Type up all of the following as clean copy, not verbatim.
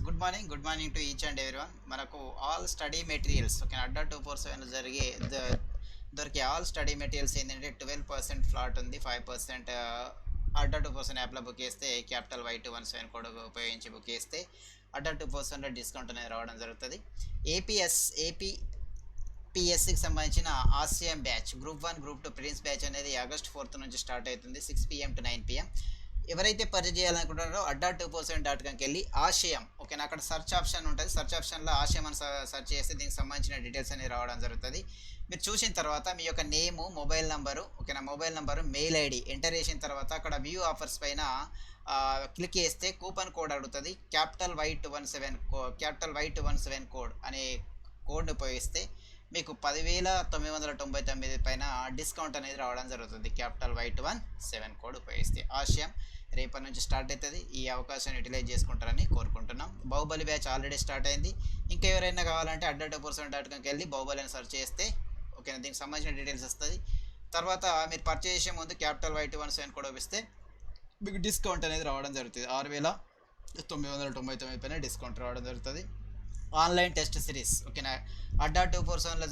Good morning to each and everyone. మనకు all study materials okay అడ్డా 247 దొరికే all study materials ఏంటంటే 12% flat ఉంది. 5% అడ్డా 2% యాప్లో బుక్ చేస్తే క్యాపిటల్ Y217 కోడ్ ఉపయోగించి బుక్ చేస్తే అడ్డా 2% డిస్కౌంట్ అనేది రావడం జరుగుతుంది. ఏపీ పిఎస్సికి సంబంధించిన ఆసియం batch group 1 group 2 prelims batch అనేది ఆగస్ట్ 4 నుంచి స్టార్ట్ అవుతుంది. 6 PM to 9 PM. ఎవరైతే పర్చేజ్ చేయాలనుకుంటున్నారో అడ్డా 2% వెళ్ళి ఆశయం ఓకేనా, అక్కడ సెర్చ్ ఆప్షన్ ఉంటుంది. సెర్చ్ ఆప్షన్లో ఆశయం అని సెర్చ్ చేస్తే దీనికి సంబంధించిన డీటెయిల్స్ అనేవి రావడం జరుగుతుంది. మీరు చూసిన తర్వాత మీ యొక్క నేము, మొబైల్ నంబరు ఓకేనా, mobile number, mail ID enter చేసిన తర్వాత అక్కడ వ్యూ ఆఫర్స్ పైన క్లిక్ చేస్తే కూపన్ కోడ్ అడుగుతుంది. క్యాపిటల్ Y217 కోడ్ అనే కోడ్ని ఉపయోగిస్తే మీకు 10,999 పైన డిస్కౌంట్ అనేది రావడం జరుగుతుంది. క్యాపిటల్ Y217 కోడ్ ఉపయోగిస్తే ఆశయం రేపటి నుంచి స్టార్ట్ అవుతుంది. ఈ అవకాశాన్ని యూటిలైజ్ చేసుకుంటారని కోరుకుంటున్నాం. బాహుబలి బ్యాచ్ ఆల్రెడీ స్టార్ట్ అయింది. ఇంకా ఎవరైనా కావాలంటే అడ్డా 2% వెళ్ళి బాహుబలి అని సెర్చ్ చేస్తే ఓకేనా, దీనికి సంబంధించిన డీటెయిల్స్ వస్తుంది. తర్వాత మీరు పర్చేస్ చేసే ముందు క్యాపిటల్ Y217 కోడ్ ఉపయోగిస్తే మీకు డిస్కౌంట్ అనేది రావడం జరుగుతుంది. 6,999 పైన డిస్కౌంట్ రావడం జరుగుతుంది. ఆన్లైన్ టెస్ట్ సిరీస్ ఓకేనా, అడ్డా 247లో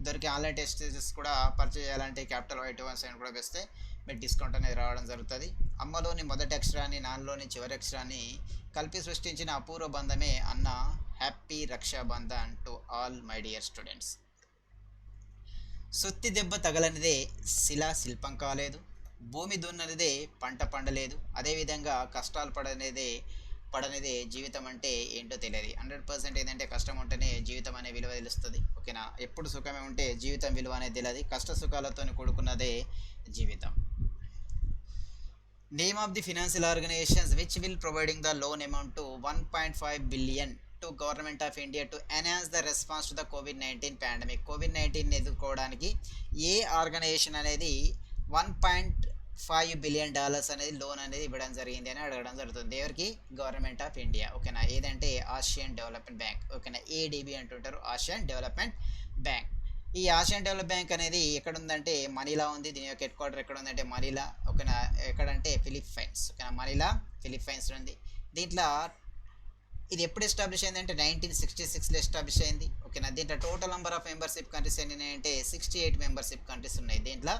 దొరికే ఆన్లైన్ టెస్ట్ సిరీస్ కూడా పర్చేజ్ చేయాలంటే క్యాపిటల్ Y217 కూడా వేస్తే మీకు డిస్కౌంట్ అనేది రావడం జరుగుతుంది. అమ్మలోని మొదటి అక్షరాన్ని, నాన్నలోని చివరి అక్షరాన్ని కలిపి సృష్టించిన అపూర్వ బంధమే అన్న happy Rakshabandhan to all my dear students. సుత్తి దెబ్బ తగలనిదే శిల్పం కాలేదు, భూమి దున్ననిదే పంట పండలేదు, అదేవిధంగా కష్టాలు పడనిదే జీవితం అంటే ఏంటో తెలియదు. 100% ఏంటంటే కష్టం ఉంటేనే జీవితం అనే విలువ తెలుస్తుంది ఓకేనా. ఎప్పుడు సుఖమే ఉంటే జీవితం విలువ అనేది తెలియదు. కష్ట సుఖాలతో కూడుకున్నదే జీవితం. Name of the financial organisations which will providing the loan amount to 1.5 billion to government of India to enhance the response to the కోవిడ్-19 పాండమిక్. కోవిడ్-19 ఎదుర్కోవడానికి ఏ ఆర్గనైజేషన్ అనేది 1.5 బిలియన్ డాలర్స్ అనేది లోన్ అనేది ఇవ్వడం జరిగింది అని అడగడం జరుగుతుంది. ఎవరికి? గవర్నమెంట్ ఆఫ్ ఇండియా ఓకేనా. ఏదంటే ఆసియన్ డెవలప్మెంట్ బ్యాంక్ ఓకేనా, ఏడిబి అంటుంటారు, ఆసియన్ డెవలప్మెంట్ బ్యాంక్. ఈ ఆసియన్ డెవలప్ బ్యాంక్ అనేది ఎక్కడ ఉందంటే మనీలా ఉంది. దీని యొక్క హెడ్ క్వార్టర్ ఎక్కడ ఉందంటే మనీలా ఓకేనా. ఎక్కడంటే ఫిలిప్పైన్స్ ఓకేనా, మనీలా ఫిలిప్పైన్స్ ఉంది. దీంట్లో ఇది ఎప్పుడు ఎస్టాబ్లిష్ అయిందంటే 1966లో ఎస్టాబ్లిష్ అయింది ఓకేనా. దీంట్లో total number of membership countries ఎన్ని అంటే 68 మెంబర్షిప్ కంట్రీస్ ఉన్నాయి దీంట్లో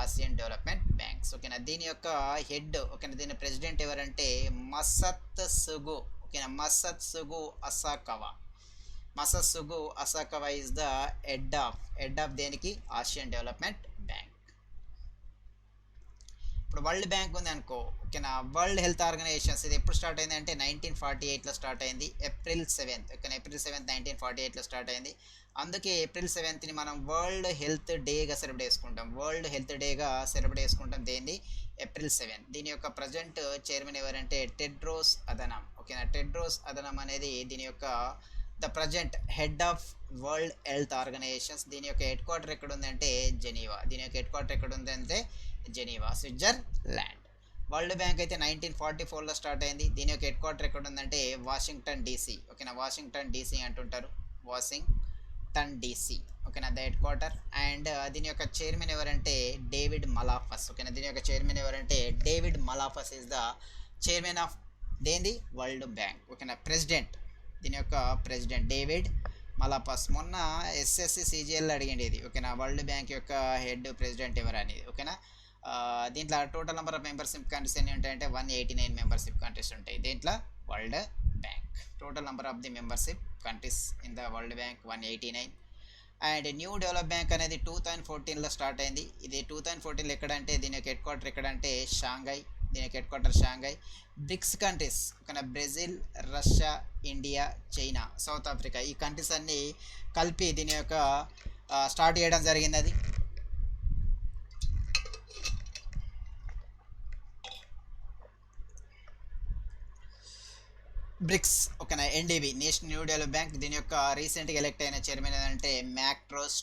ఆసియన్ డెవలప్మెంట్ బ్యాంక్స్ ఓకేనా. దీని యొక్క హెడ్ ఓకేనా, దీని ప్రెసిడెంట్ ఎవరంటే మసత్సుగు ఓకేనా, మసత్సుగు అసాకవా ఈజ్ ద హెడ్ ఆఫ్ దేనికి? Asian development bank. ఇప్పుడు వరల్డ్ బ్యాంక్ ఉంది అనుకో ఓకేనా, వరల్డ్ హెల్త్ ఆర్గనైజేషన్స్ ఇది ఎప్పుడు స్టార్ట్ అయింది అంటే 1948లో స్టార్ట్ అయింది. April 7 ఓకేనా, April 7 1948లో స్టార్ట్ అయింది. అందుకే April 7ని మనం వరల్డ్ హెల్త్ డేగా సెలబ్రేట్ చేసుకుంటాం. దేన్ని? April 7. దీని యొక్క ప్రజెంట్ చైర్మన్ ఎవరంటే టెడ్రోస్ అదనం ఓకేనా. టెడ్రోస్ అదనం అనేది దీని యొక్క the present head of World Health Organisations. దీని యొక్క హెడ్ క్వార్టర్ ఎక్కడ ఉందంటే జెనీవా. స్విట్జర్లాండ్. వరల్డ్ బ్యాంక్ అయితే 1944లో స్టార్ట్ అయింది. దీని యొక్క హెడ్ క్వార్టర్ ఎక్కడ ఉందంటే వాషింగ్టన్ డీసీ ఓకేనా, వాషింగ్టన్ డీసీ అంటుంటారు, వాషింగ్టన్ డీసీ ఓకేనా ద హెడ్ క్వార్టర్. అండ్ దీని యొక్క చైర్మన్ ఎవరంటే డేవిడ్ మలాఫస్ ఓకేనా. దీని యొక్క చైర్మన్ ఎవరంటే David Malpass is the chairman of దేంది? వరల్డ్ బ్యాంక్ ఓకేనా. దీని యొక్క ప్రెసిడెంట్ డేవిడ్ మలాఫస్. మొన్న SSC CGL అడిగింది ఇది ఓకేనా, వరల్డ్ బ్యాంక్ యొక్క హెడ్ ప్రెసిడెంట్ ఎవరు అనేది ఓకేనా. దీంట్లో total number of membership countries ఎన్ని ఉంటాయంటే 189 మెంబర్షిప్ కంట్రీస్ ఉంటాయి దీంట్లో world bank. Total number of the membership countries in the world bank 189. And new develop bank అనేది 2014లో స్టార్ట్ అయింది. ఇది 2014లో ఎక్కడంటే దీని యొక్క హెడ్ క్వార్టర్ ఎక్కడంటే షాంఘై. బ్రిక్స్ కంట్రీస్ ఓకేనా, Brazil, Russia, India, China, South Africa ఈ కంట్రీస్ అన్నీ కలిపి దీని యొక్క స్టార్ట్ చేయడం జరిగింది. అది బ్రిక్స్ ఓకేనా. NDB national new develop bank. దీని యొక్క రీసెంట్గా ఎలెక్ట్ అయిన చైర్మన్ ఏదంటే మ్యాక్స్ట్రోస్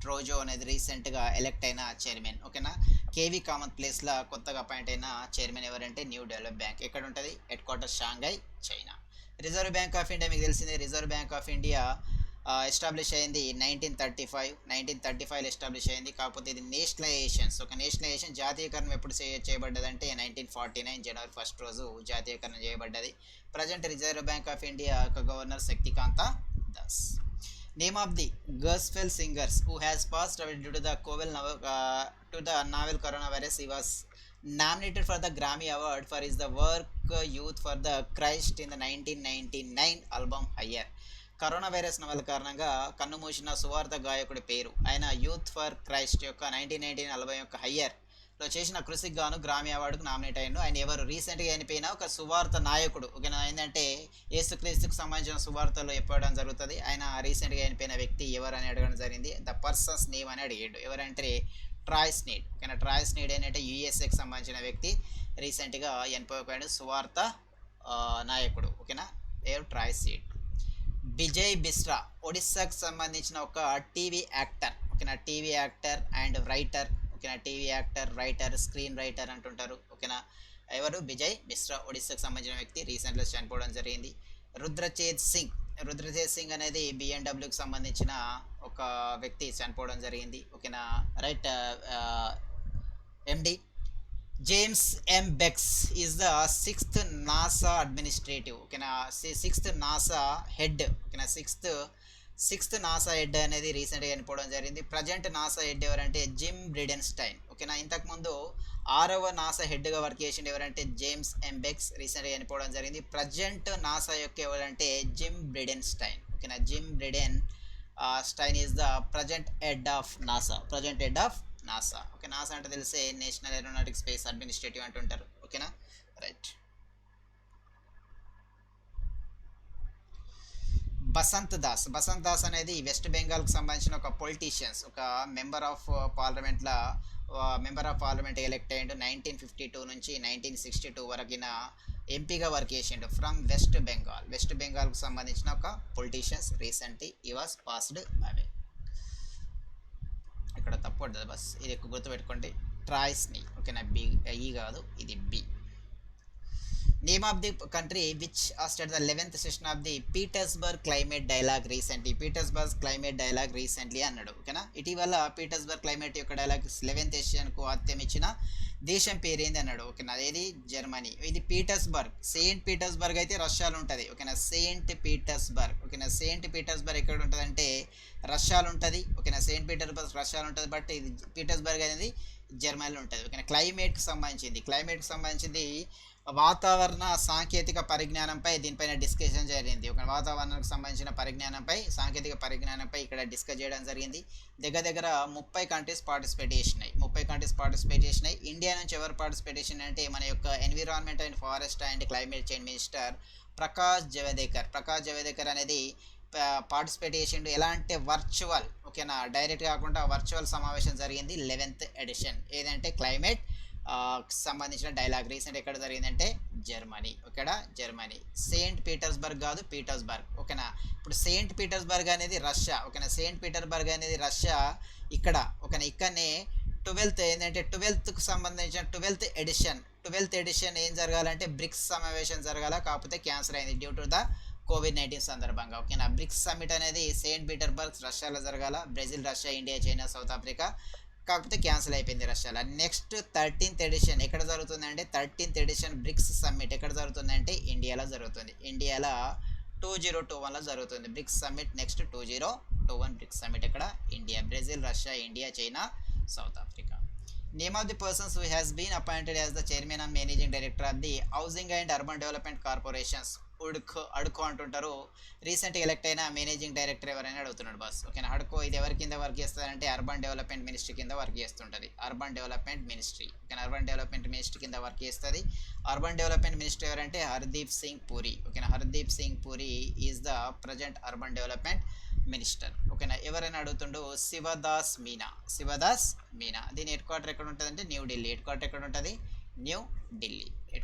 ట్రోజో అనేది రీసెంట్గా ఎలెక్ట్ అయిన చైర్మన్ ఓకేనా. కేవీ కామత్ ప్లేస్లో కొత్తగా అపాయింట్ అయిన చైర్మన్ ఎవరంటే న్యూ డెవలప్ బ్యాంక్. ఎక్కడ ఉంటుంది? Head quarter Shanghai, China. Reserve Bank of India మీకు తెలిసిందే. Reserve Bank of India establish అయింది 1935 ఎస్టాబ్లిష్ అయింది. కాకపోతే ఇది నేషనలైజేషన్స్ ఒక నేషనలైజేషన్ జాతీయకరణం ఎప్పుడు చేయబడ్డదంటే 1949 జనవరి 1 రోజు జాతీయకరణ చేయబడ్డది. Present Reserve Bank of India యొక్క governor Shaktikanta Das. Name of the gospel singers who has passed away due to the to the novel coronavirus. He was nominated for the Grammy Award for his the work Youth for the Christ in the 1999 album Higher. Corona virus నవల కారణంగా కన్నుమూసిన సువార్త గాయకుడి పేరు. ఆయన youth for Christ యొక్క 1919 album యొక్క హయ్యర్లో చేసిన కృషికి గాను గ్రామీ అవార్డుకు నామినేట్ అయ్యిండు. ఆయన ఎవరు? రీసెంట్గా చనిపోయిన ఒక సువార్త నాయకుడు. ఓకేనా, ఏంటంటే యేసుక్రీస్తుకు సంబంధించిన సువార్తలు చెప్పడం జరుగుతుంది. ఆయన రీసెంట్గా చనిపోయిన వ్యక్తి ఎవరు అని అడగడం జరిగింది. ద పర్సన్స్ నేమ్ అని అడిగాడు. ఎవరంటే ట్రాయ్ స్నీడ్. ఓకేనా, ట్రాయ్ స్నీడ్ ఏంటంటే యుఎస్ఏకి సంబంధించిన వ్యక్తి, రీసెంట్గా చనిపోయాడు, సువార్త నాయకుడు. ఓకేనా, ఎవరు? ట్రాయ్ స్నీడ్. విజయ్ బిస్రా ఒడిస్సాకు సంబంధించిన ఒక టీవీ యాక్టర్. ఓకేనా, టీవీ యాక్టర్ అండ్ రైటర్. ఓకేనా, TV actor, writer, screen writer అంటుంటారు. ఓకేనా, ఎవరు? విజయ్ బిస్రా, ఒడిస్సాకు సంబంధించిన వ్యక్తి, రీసెంట్గా చనిపోవడం జరిగింది. రుద్రచేత్ సింగ్ అనేది బిఎన్డబ్ల్యూకి సంబంధించిన ఒక వ్యక్తి, చనిపోవడం జరిగింది. ఓకేనా, right. MD James M Beck's is the 6th NASA administrative. ఓకేనా, 6th నాసా హెడ్. ఓకేనా, సిక్స్త్ నాసా హెడ్ అనేది రీసెంట్గా చనిపోవడం జరిగింది. ప్రజెంట్ నాసా హెడ్ ఎవరంటే జిమ్ బ్రిడెన్స్టైన్. ఓకేనా, ఇంతకుముందు 6వ నాసా హెడ్గా వర్క్ చేసిండు ఎవరంటే జేమ్స్ ఎం బెక్స్, రీసెంట్గా చనిపోవడం జరిగింది. ప్రజెంట్ నాసా యొక్క ఎవరంటే జిమ్ బ్రిడెన్స్టైన్. ఓకేనా, Jim Bridenstine is the present head of NASA. NASA. Okay, NASA అంటే తెలిసే నేషనల్ ఏరోనాటిక్ స్పేస్ అడ్మినిస్ట్రేటివ్ అంటుంటారు. ఓకేనా, రైట్. బసంత్ దాస్ అనేది వెస్ట్ బెంగాల్కి సంబంధించిన ఒక పొలిటీషియన్స్, ఒక మెంబర్ ఆఫ్ పార్లమెంట్ ఎలెక్ట్ అయ్యిండు. 1952 నుంచి 1962 వరకున ఎంపీగా వర్క్ చేసిండు ఫ్రమ్ వెస్ట్ బెంగాల్కి సంబంధించిన ఒక పొలిటీషియన్స్. రీసెంట్లీ ఈ వాస్ పాస్డ్ అవే. ఇక్కడ తప్పు పడుతుంది, బస్ ఇది ఎక్కువ గుర్తుపెట్టుకోండి. ట్రాయ్స్ని. ఓకేనా, బి, ఈ కాదు, ఇది B. Name of the country which hosted the 11th session of the Petersberg climate dialogue recently అన్నాడు. ఓకేనా, ఇటీవల పీటర్స్బర్గ్ క్లైమేట్ యొక్క డైలాగ్ 11th సెషన్కు ఆతిథ్యం ఇచ్చిన దేశం పేరేంది అన్నాడు. ఓకేనా, అదేది జర్మనీ. ఇది సెయింట్ పీటర్స్బర్గ్ అయితే రష్యాలో ఉంటుంది. ఓకేనా, సెయింట్ పీటర్స్బర్గ్ ఎక్కడ ఉంటుంది అంటే రష్యాలో ఉంటుంది. ఓకేనా, సెయింట్ పీటర్స్బర్గ్ రష్యాలో ఉంటుంది, బట్ ఇది పీటర్స్బర్గ్ అనేది జర్మనీలో ఉంటుంది. ఓకేనా, క్లైమేట్కి సంబంధించింది వాతావరణ సాంకేతిక పరిజ్ఞానంపై దీనిపైన డిస్కషన్ జరిగింది. ఒక వాతావరణానికి సంబంధించిన సాంకేతిక పరిజ్ఞానంపై ఇక్కడ డిస్కస్ చేయడం జరిగింది. దగ్గర 30 కంట్రీస్ పార్టిసిపేట్ చేసినాయి. ఇండియా నుంచి ఎవరు పార్టిసిపేట్ చేసినాయి అంటే మన యొక్క environment and forest and climate change minister Prakash Javadekar అనేది పార్టిసిపేట్ చేసిండు. ఎలా అంటే వర్చువల్. ఓకేనా, డైరెక్ట్ కాకుండా వర్చువల్ సమావేశం జరిగింది 11th ఎడిషన్. ఏదంటే క్లైమేట్ సంబంధించిన డైలాగ్. రీసెంట్ ఎక్కడ జరిగిందంటే జర్మనీ. సెయింట్ పీటర్స్బర్గ్ కాదు, పీటర్స్బర్గ్. ఓకేనా, ఇప్పుడు సెయింట్ పీటర్స్బర్గ్ అనేది రష్యా. ఓకేనా, సెయింట్ పీటర్స్బర్గ్ అనేది రష్యా ఇక్కడ. ఓకేనా, ఇక్కడనే 12th సంబంధించిన 12th ఎడిషన్ ఏం జరగాలంటే బ్రిక్స్ సమావేశం జరగాల, కాకపోతే క్యాన్సిల్ అయింది డ్యూ టు ద COVID-19 సందర్భంగా. ఓకేనా, బ్రిక్స్ సమ్మిట్ అనేది సెయింట్ పీటర్స్బర్గ్ రష్యాలో జరగాల. Brazil, Russia, India, China, South Africa, కాకపోతే క్యాన్సిల్ అయిపోయింది రష్యాలో. నెక్స్ట్ 13th ఎడిషన్ ఎక్కడ జరుగుతుంది అంటే 13th ఎడిషన్ బ్రిక్స్ సమ్మిట్ ఎక్కడ జరుగుతుంది అంటే ఇండియాలో జరుగుతుంది. 2021లో జరుగుతుంది BRICS summit. Next 2021 BRICS summit ఎక్కడ? India. Brazil, Russia, India, China, South Africa. Name of the persons who has been appointed as the chairman and managing director of the housing and urban development corporations. అడుకో అంటుంటారు. రీసెంట్గా elect అయిన managing director ఎవరైనా అడుగుతున్నాడు boss. ఓకేనా, అడుకో ఇది ఎవరి కింద వర్క్ చేస్తుందంటే అర్బన్ డెవలప్మెంట్ మినిస్ట్రీ కింద వర్క్ చేస్తుంటుంది. అర్బన్ డెవలప్మెంట్ మినిస్ట్రీ కింద వర్క్ చేస్తుంది. అర్బన్ డెవలప్మెంట్ మినిస్ట్రీ ఎవరంటే హర్దీప్ సింగ్ పూరి. ఓకేనా, Hardeep Singh puri is the present urban development minister. ఓకేనా, ఎవరైనా అడుగుతుండో శివదాస్ మీనా. దీని హెడ్ క్వార్టర్ ఎక్కడ ఉంటుంది అంటే New Delhi. Head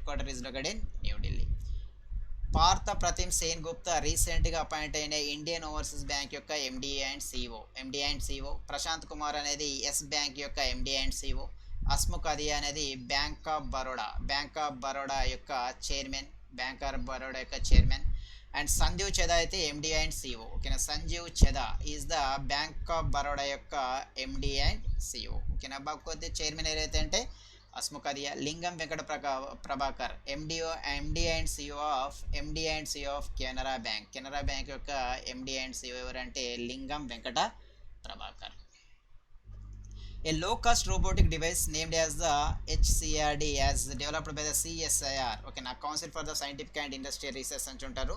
quarter is located in New Delhi. Partha Pratim Sen Gupta రీసెంట్గా అపాయింట్ అయిన ఇండియన్ ఓవర్సీస్ బ్యాంక్ యొక్క MD and CEO. Prashant Kumar అనేది ఎస్ బ్యాంక్ యొక్క MD and CEO. Hasmukh Adhia అనేది బ్యాంక్ ఆఫ్ బరోడా యొక్క చైర్మన్. అండ్ సంజీవ్ చెదా అయితే ఎండి అండ్ సిఓ. ఓకేనా, Sanjeev Chadha is the Bank of Baroda యొక్క ఎండి అండ్ సిఓ. ఓకేనా, కాకపోతే చైర్మన్ ఎవరైతే అంటే అస్ముఖదియా. Lingam Venkata Prabhakar MD and CEO of Canara Bank. Canara Bank యొక్క ఎండి అండ్ సిఓ ఎవరంటే Lingam Venkata Prabhakar. A low-cost robotic device named as the HCRD as developed by the CSIR. Okay, నా council for the scientific and industrial research అని ఉంటారు.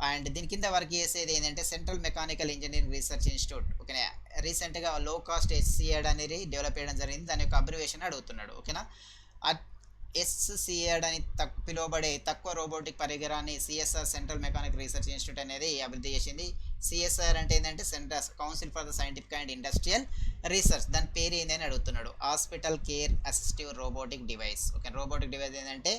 అండ్ దీని కింద వర్క్ చేసేది ఏంటంటే central mechanical engineering research institute. ఓకేనా, రీసెంట్గా లో కాస్ట్ హెచ్సిఆర్డ్ అనేది డెవలప్ చేయడం జరిగింది. దాని యొక్క అబ్రివేషన్ అడుగుతున్నాడు. ఓకేనా, ఎస్సిఆర్డ్ అని పిలువబడే తక్కువ రోబోటిక్ పరికరాన్ని CSR central mechanic research institute అనేది అభివృద్ధి చేసింది. సిఎస్ఆర్ అంటే ఏంటంటే centre council for the scientific and industrial research. దాని పేరు ఏందని అడుగుతున్నాడు. Hospital care assistive robotic device. Okay, robotic device ఏంటంటే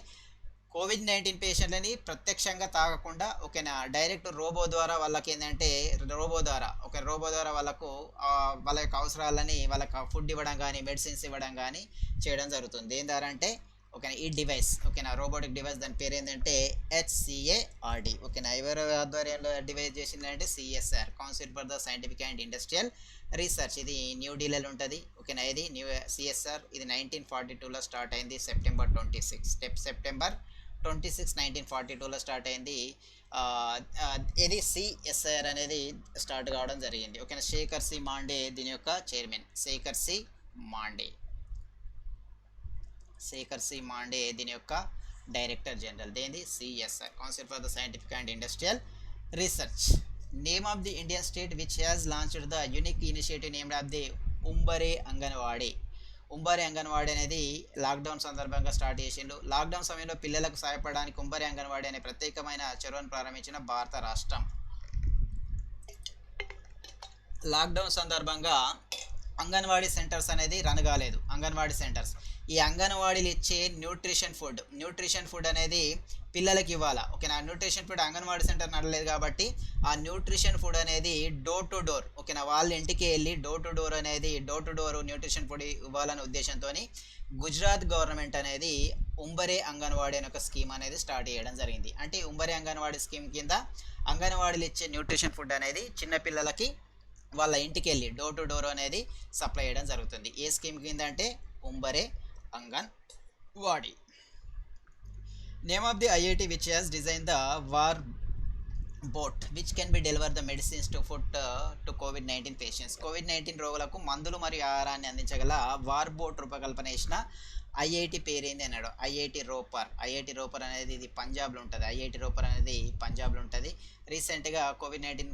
కోవిడ్-19 పేషెంట్లని ప్రత్యక్షంగా తాగకుండా ఓకేనా డైరెక్ట్ రోబో ద్వారా వాళ్ళకి ఏంటంటే రోబో ద్వారా వాళ్ళకు వాళ్ళ యొక్క అవసరాలని వాళ్ళకి ఫుడ్ ఇవ్వడం కానీ మెడిసిన్స్ ఇవ్వడం కానీ చేయడం జరుగుతుంది. ఏం ద్వారా అంటే ఓకేనా ఈ డివైస్. ఓకేనా, రోబోటిక్ డివైస్ దాని పేరు ఏంటంటే హెచ్సిఏఆర్డి. ఓకేనా, ఎవరి ఆధ్వర్యంలో డివైస్ చేసిందంటే CSR council for the scientific and industrial research. ఇది న్యూఢిల్లీలో ఉంటుంది. ఓకేనా, ఇది సిఎస్ఆర్ ఇది 1942లో స్టార్ట్ అయింది. సెప్టెంబర్ 26 1942లో స్టార్ట్ అయింది. ఇది సిఎస్ఐఆర్ అనేది స్టార్ట్ కావడం జరిగింది. ఓకేనా, శేఖర్ సి మాండే దీని యొక్క చైర్మన్. శేఖర్ సి మాండే దీని యొక్క డైరెక్టర్ జనరల్. దేని CSIR council for the scientific and industrial research. Name of the Indian state which has launched the unique initiative named of the Umbare Anganwadi. Umbare Anganwadi అనేది లాక్డౌన్ సందర్భంగా స్టార్ట్ చేసిండు. లాక్డౌన్ సమయంలో పిల్లలకు సహాయపడడానికి ఉంబరే అంగన్వాడీ అనే ప్రత్యేకమైన చొరవను ప్రారంభించిన భారత రాష్ట్రం. లాక్డౌన్ సందర్భంగా అంగన్వాడీ సెంటర్స్ అనేది రన్ కాలేదు. అంగన్వాడీ సెంటర్స్ ఈ అంగన్వాడీలు ఇచ్చే న్యూట్రిషన్ ఫుడ్ అనేది పిల్లలకి ఇవ్వాలా. ఓకేనా, న్యూట్రిషన్ ఫుడ్ అంగన్వాడీ సెంటర్ నడలేదు కాబట్టి ఆ న్యూట్రిషన్ ఫుడ్ అనేది డోర్ టు డోర్ ఓకేనా వాళ్ళ ఇంటికి వెళ్ళి door to door nutrition food ఇవ్వాలనే ఉద్దేశంతో గుజరాత్ గవర్నమెంట్ అనేది ఉంబరే అంగన్వాడీ అనే ఒక స్కీమ్ అనేది స్టార్ట్ చేయడం జరిగింది. అంటే ఉంబరే అంగన్వాడీ స్కీమ్ కింద అంగన్వాడీలు ఇచ్చే న్యూట్రిషన్ ఫుడ్ అనేది చిన్నపిల్లలకి వాళ్ళ ఇంటికి వెళ్ళి డోర్ టు డోర్ అనేది సప్లై చేయడం జరుగుతుంది. ఏ స్కీమ్ కింద అంటే Umbare Anganwadi. Name of the IIT which has design the war boat which can be deliver the medicines to కోవిడ్-19 పేషెంట్స్. కోవిడ్-19 రోగులకు మందులు మరియు ఆహారాన్ని అందించగల వార్ బోట్ రూపకల్పన చేసిన ఐఐటి పేరేంది అన్నాడు. ఐఐటి రోపర్ అనేది ఇది పంజాబ్లో ఉంటుంది. ఐఐటి రోపర్ అనేది పంజాబ్లో ఉంటుంది. రీసెంట్గా కోవిడ్-19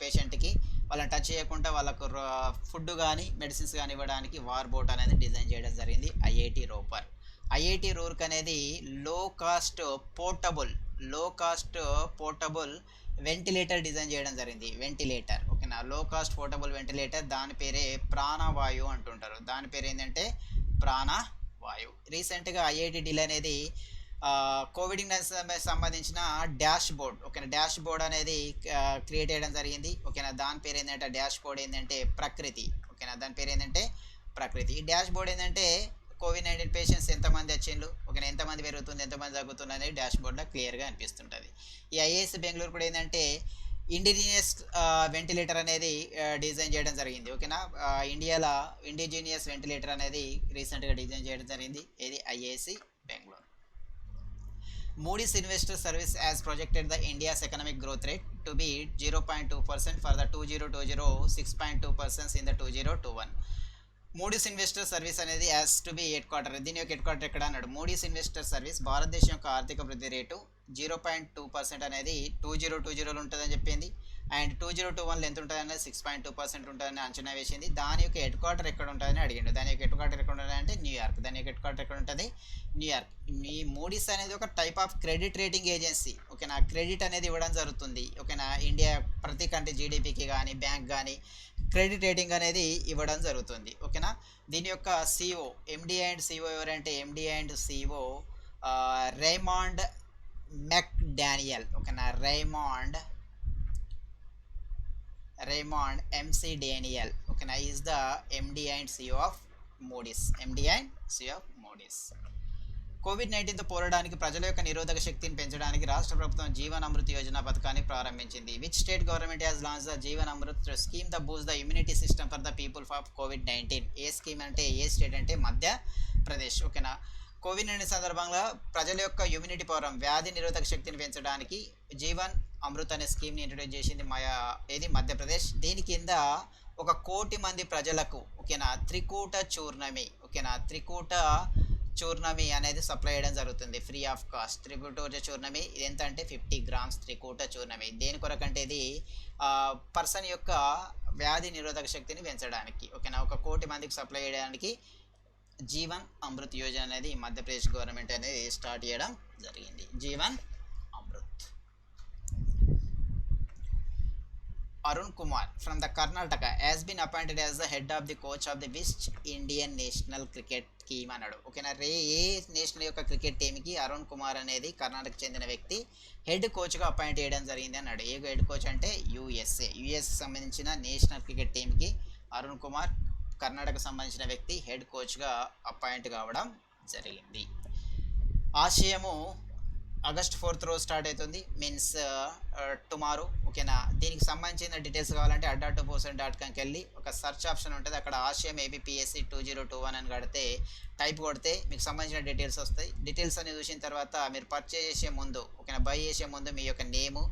పేషెంట్కి వాళ్ళని టచ్ చేయకుండా వాళ్ళకు ఫుడ్ కానీ మెడిసిన్స్ కానీ ఇవ్వడానికి వార్ బోట్ అనేది డిజైన్ చేయడం జరిగింది. ఐఐటి రూర్క్ అనేది లో కాస్ట్ పోర్టబుల్ వెంటిలేటర్ డిజైన్ చేయడం జరిగింది. వెంటిలేటర్ ఓకేనా, లో కాస్ట్ పోర్టబుల్ వెంటిలేటర్. దాని పేరే ప్రాణవాయు అంటుంటారు. దాని పేరు ఏంటంటే ప్రాణవాయు. రీసెంట్గా ఐఐటి ఢిల్లీ అనేది కోవిడ్-19 సంబంధించిన డాష్ బోర్డ్ అనేది క్రియేట్ చేయడం జరిగింది. ఓకేనా, దాని పేరు ఏంటంటే డాష్ బోర్డ్ ఏంటంటే ప్రకృతి. ఓకేనా, దాని పేరు ఏంటంటే ప్రకృతి. ఈ డాష్ బోర్డ్ ఏంటంటే కోవిడ్-19 పేషెంట్స్ ఎంతమంది వచ్చిండ్రు ఓకేనా ఎంతమంది పెరుగుతుంది ఎంతమంది తగ్గుతుంది అనేది డాష్ బోర్డ్లో క్లియర్గా అనిపిస్తుంటుంది. ఈ ఐఏఎస్ బెంగళూరు కూడా ఏంటంటే ఇండిజినియస్ వెంటిలేటర్ అనేది డిజైన్ చేయడం జరిగింది. ఓకేనా, ఇండియాలో ఇండిజినియస్ వెంటిలేటర్ అనేది రీసెంట్గా డిజైన్ చేయడం జరిగింది. ఇది IAS Bengaluru. Moody's Investor Service has projected the India's economic growth rate to be 0.2% for the 2020, 6.2% in the 2021. Moody's investor service అనేది as to be head quarter. దీని యొక్క హెడ్ క్వార్టర్ ఎక్కడ అన్నాడు. మూడీస్ ఇన్వెస్టర్ సర్వీస్ భారతదేశం యొక్క ఆర్థిక వృద్ధి రేటు 0.2% అనేది 2020లో ఉంటుందని చెప్పింది. అండ్ 2021లో ఎంత ఉంటుంది అనేది 6.2% ఉంటుందని అంచనా వేసింది. దాని యొక్క హెడ్ క్వార్టర్ ఎక్కడ ఉంటుందని అడిగిండు. దాని యొక్క హెడ్ క్వార్టర్ ఎక్కడ ఉంటుంది అంటే న్యూయార్క్. దాని యొక్క హెడ్ క్వార్టర్ ఎక్కడ ఉంటుంది న్యూయార్క్. ఈ మూడీస్ అనేది ఒక type of credit rating agency. ఓకేనా, క్రెడిట్ అనేది ఇవ్వడం జరుగుతుంది. ఓకేనా, ఇండియా ప్రతి కంట్రీ జీడిపికి కానీ బ్యాంక్ కానీ క్రెడిట్ రేటింగ్ అనేది ఇవ్వడం జరుగుతుంది. ఓకేనా, దీని యొక్క సిఓ ఎండి అండ్ సిఓ ఎవరంటే MD and CEO Raymond McDaniel. ఓకేనా, రేమాండ్ ఎంసి డానియల్. ఓకేనా, is the MD and CEO of Moody's. కోవిడ్-19తో పోరాడడానికి ప్రజల యొక్క నిరోధక శక్తిని పెంచడానికి రాష్ట్ర ప్రభుత్వం జీవన్ అమృత్ యోజన పథకాన్ని ప్రారంభించింది. Which state government has launched the Jeevan Amrit scheme the Boost the immunity system for the people of COVID-19? A scheme అంటే ఏ స్టేట్ అంటే మధ్యప్రదేశ్. ఓకేనా. కోవిడ్-19 సందర్భంగా ప్రజల యొక్క ఇమ్యూనిటీ పవర్ వ్యాధి నిరోధక శక్తిని పెంచడానికి జీవన్ అమృత్ అనే స్కీమ్ని ఇంట్రొడ్యూస్ చేసింది మధ్యప్రదేశ్. దీని కింద 1,00,00,000 మంది ప్రజలకు ఓకేనా త్రికూట చూర్ణమి అనేది సప్లై చేయడం జరుగుతుంది ఫ్రీ ఆఫ్ కాస్ట్. త్రికూట చూర్ణమి ఇది ఎంత అంటే 50 గ్రామ్స్ త్రికూట చూర్ణమి. దేని కొరకంటే ఇది పర్సన్ యొక్క వ్యాధి నిరోధక శక్తిని పెంచడానికి ఓకేనా 1,00,00,000 మందికి సప్లై చేయడానికి జీవన్ అమృత్ యోజన అనేది మధ్యప్రదేశ్ గవర్నమెంట్ అనేది స్టార్ట్ చేయడం జరిగింది. Jeevan Amrit. Arun Kumar from the Karnataka has been appointed as the head of the coach of the West Indian national cricket team అన్నాడు. ఓకేనా. ఏ నేషనల్ యొక్క క్రికెట్ టీమ్కి అరుణ్ కుమార్ అనేది కర్ణాటకకు చెందిన వ్యక్తి హెడ్ కోచ్గా అపాయింట్ చేయడం జరిగింది అన్నాడు. ఏ హెడ్ కోచ్ అంటే యుఎస్కి సంబంధించిన నేషనల్ క్రికెట్ టీమ్కి అరుణ్ కుమార్ కర్ణాటకకు సంబంధించిన వ్యక్తి హెడ్ కోచ్గా అపాయింట్ కావడం జరిగింది. ఆశయము ఆగస్ట్ 4th రోజు స్టార్ట్ అవుతుంది, మీన్స్ టుమారో. ఓకేనా. దీనికి సంబంధించిన డీటెయిల్స్ కావాలంటే adda2percent.comకి వెళ్ళి ఒక సెర్చ్ ఆప్షన్ ఉంటుంది, అక్కడ ఆశయం ఏబిపిఎస్సి 2021 అని టైప్ కొడితే మీకు సంబంధించిన డీటెయిల్స్ వస్తాయి. డీటెయిల్స్ అని చూసిన తర్వాత మీరు పర్చేజ్ చేసే ముందు ఓకేనా బై చేసే ముందు మీ యొక్క name,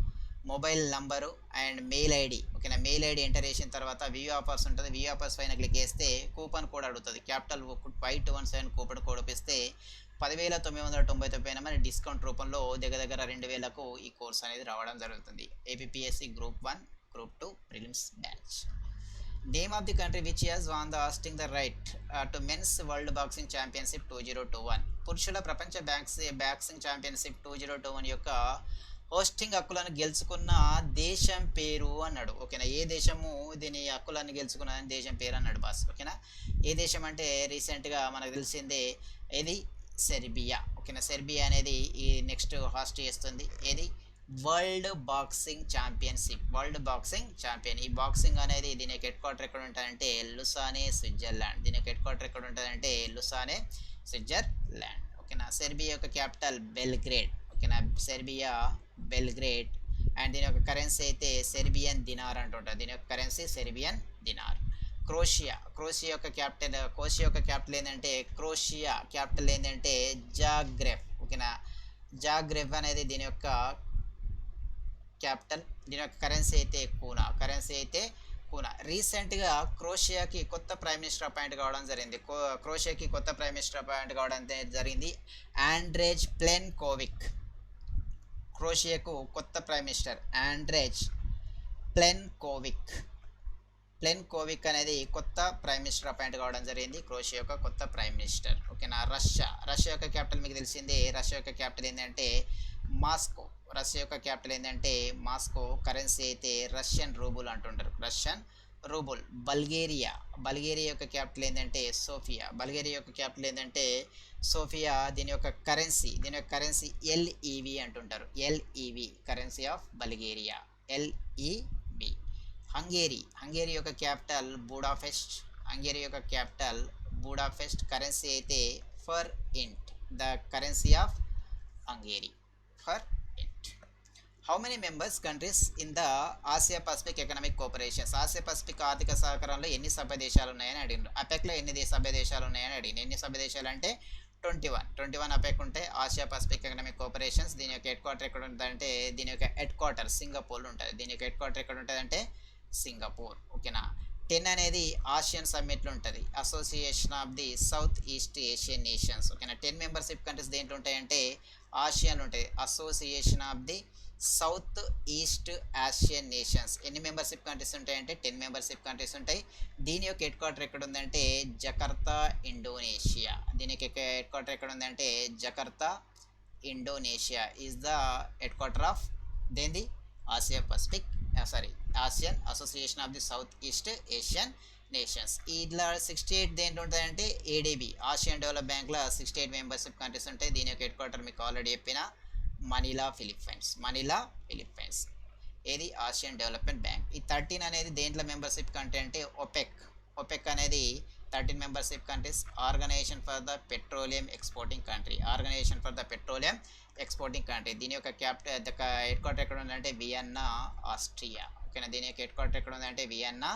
mobile number and mail ID ఓకేనా మెయిల్ ఐడి ఎంటర్ చేసిన తర్వాత వ్యూ ఆఫర్స్ ఉంటుంది. వ్యూ ఆఫర్స్ పైన క్లిక్ చేస్తే కూపన్ కోడ్ అడుగుతుంది. క్యాపిటల్ 5217 కూపన్ కోడ్ ఉపయోగిస్తే 10,999 మరి డిస్కౌంట్ రూపంలో దగ్గర 2,000కు ఈ కోర్స్ అనేది రావడం జరుగుతుంది. APSC group 1 group 2 prelims batch. Name of the country which has won the hosting the right to men's world boxing championship 2021. పురుషుల ప్రపంచ బాక్సింగ్ ఛాంపియన్షిప్ 2021 యొక్క హోస్టింగ్ హక్కులను గెలుచుకున్న దేశం పేరు అన్నాడు. ఓకేనా. ఏ దేశము దీని హక్కులను గెలుచుకున్న దేశం పేరు అన్నాడు బాస్. ఓకేనా. ఏ దేశం అంటే రీసెంట్గా మనకు తెలిసిందే ఏది సెర్బియా. ఓకేనా. సెర్బియా అనేది ఈ నెక్స్ట్ హాస్ట్ చేస్తుంది ఏది world boxing championship. World boxing champion. ఈ బాక్సింగ్ అనేది దీని యొక్క హెడ్ క్వార్టర్ ఎక్కడ ఉంటుందంటే లుసానే స్విట్జర్లాండ్. దీని యొక్క హెడ్ క్వార్టర్ ఎక్కడ ఉంటుందంటే లుసానే స్విట్జర్లాండ్. ఓకేనా. సెర్బియా యొక్క క్యాపిటల్ బెల్గ్రేడ్. ఓకేనా. Serbia Belgrade. అండ్ దీని యొక్క కరెన్సీ అయితే సెర్బియన్ దినార్ అంటుంటారు. దీని యొక్క కరెన్సీ సెర్బియన్ దినార్. క్రోషియా యొక్క క్యాపిటల్ ఏంటంటే జాగ్రెబ్. ఓకేనా. జాగ్రెబ్ అనేది దీని యొక్క క్యాపిటల్. దీని యొక్క కరెన్సీ అయితే కూనా. రీసెంట్గా క్రోషియాకి కొత్త ప్రైమ్ మినిస్టర్ అపాయింట్ కావడం జరిగింది. ఆండ్రేజ్ ప్లెన్కోవిక్. క్రోషియాకు కొత్త ప్రైమ్ మినిస్టర్ ఆండ్రేజ్ ప్లెన్కోవిక్ అనేది కొత్త ప్రైమ్ మినిస్టర్ అపాయింట్ కావడం జరిగింది. క్రోషియా యొక్క కొత్త ప్రైమ్ మినిస్టర్. ఓకేనా. రష్యా యొక్క క్యాపిటల్ మీకు తెలిసిందే. రష్యా యొక్క క్యాపిటల్ ఏంటంటే మాస్కో. కరెన్సీ అయితే రష్యన్ రూబుల్ అంటుంటారు. Russian ruble. బల్గేరియా యొక్క క్యాపిటల్ ఏంటంటే సోఫియా. దీని యొక్క కరెన్సీ ఎల్ఈవి అంటుంటారు. LEV currency of Bulgaria. LEV. Hungary యొక్క క్యాపిటల్ బుడాపెస్ట్. కరెన్సీ అయితే forint. The currency of Hungary forint. How many members countries in the Asia Pacific economic cooperations? ఆసియా పసిఫిక్ ఆర్థిక సహకారంలో ఎన్ని సభ్య దేశాలు ఉన్నాయని అడిగిండ్రు. అపెక్లో ఎన్ని సభ్య దేశాలు ఉన్నాయని అడిగింది. ఎన్ని సభ్య దేశాలు అంటే 21 అపెక్ ఉంటాయి. Asia Pacific economic cooperations. దీని యొక్క హెడ్ క్వార్టర్ ఎక్కడ ఉంటుందంటే సింగపూర్లో ఉంటుంది. దీని యొక్క హెడ్ క్వార్టర్ ఎక్కడ ఉంటుందంటే సింగపూర్. ఓకేనా. 10 అనేది ఆసియన్ సమ్మిట్లో ఉంటుంది. Association of the South East Asian nations. ఓకేనా. 10 మెంబర్షిప్ కంట్రీస్ దేంట్లో ఉంటాయంటే ఆసియాలో ఉంటాయి. Association of the South east Asian nations. ఎన్ని మెంబర్షిప్ కంట్రీస్ ఉంటాయంటే 10 మెంబర్షిప్ కంట్రీస్ ఉంటాయి. దీని యొక్క హెడ్ క్వార్టర్ ఎక్కడ ఉందంటే జకర్తా, ఇండోనేషియా. దీని యొక్క హెడ్ క్వార్టర్ ఎక్కడ ఉందంటే Jakarta, Indonesia is the head quarter of దేంది Asian association of the South East Asian nations. ఇట్లా 68 దేంట్లో ఉంటాయంటే ఏడీబీ ఆసియన్ డెవలప్ బ్యాంక్లో 68 మెంబర్షిప్ కంట్రీస్ ఉంటాయి. దీని యొక్క హెడ్ క్వార్టర్ మీకు ఆల్రెడీ చెప్పిన మనీలా ఫిలిప్పైన్స్. ఏది ఆసియన్ డెవలప్మెంట్ బ్యాంక్. ఈ 13 అనేది దేంట్లో మెంబర్షిప్ కంట్రీ అంటే ఒపెక్ అనేది 13 membership countries. Organization for the petroleum exporting country. Organization for the petroleum exporting country. దీని యొక్క హెడ్ క్వార్టర్ ఎక్కడ ఉందంటే వియన్నా, ఆస్ట్రియా. ఓకేనా, దీని యొక్క హెడ్ క్వార్టర్ ఎక్కడ ఉందంటే Vienna,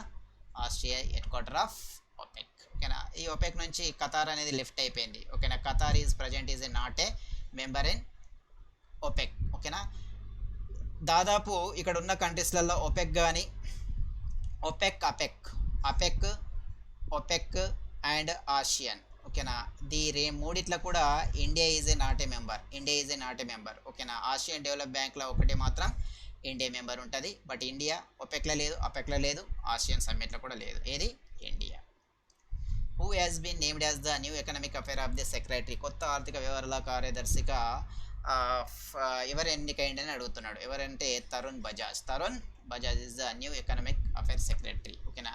Austria, head quarter of OPEC. ఓకేనా, ఈ ఒపెక్ నుంచి ఖతార్ అనేది లిఫ్ట్ అయిపోయింది. ఓకేనా, Qatar is present is not a member in OPEC. ఓకేనా, దాదాపు ఇక్కడ ఉన్న కంట్రీస్లలో ఒపెక్ కానీ OPEC APEC APEC OPEC and Asian. ఓకేనా, మూడిట్లో కూడా India is a not a member. ఓకేనా, ఆసియన్ డెవలప్ బ్యాంక్లో ఒకటి మాత్రం ఇండియా మెంబర్ ఉంటుంది. బట్ ఇండియా ఒపెక్లో లేదు, అపెక్లో లేదు, ఆసియన్ సమ్మిట్లో కూడా లేదు. ఏది? India. Who has been named as the new economic affair of the secretary. కొత్త ఆర్థిక వ్యవహారాల కార్యదర్శిగా ఎవరు ఎన్నికైందని అడుగుతున్నాడు. ఎవరంటే Tarun Bajaj is the new economic affair secretary. ఓకేనా,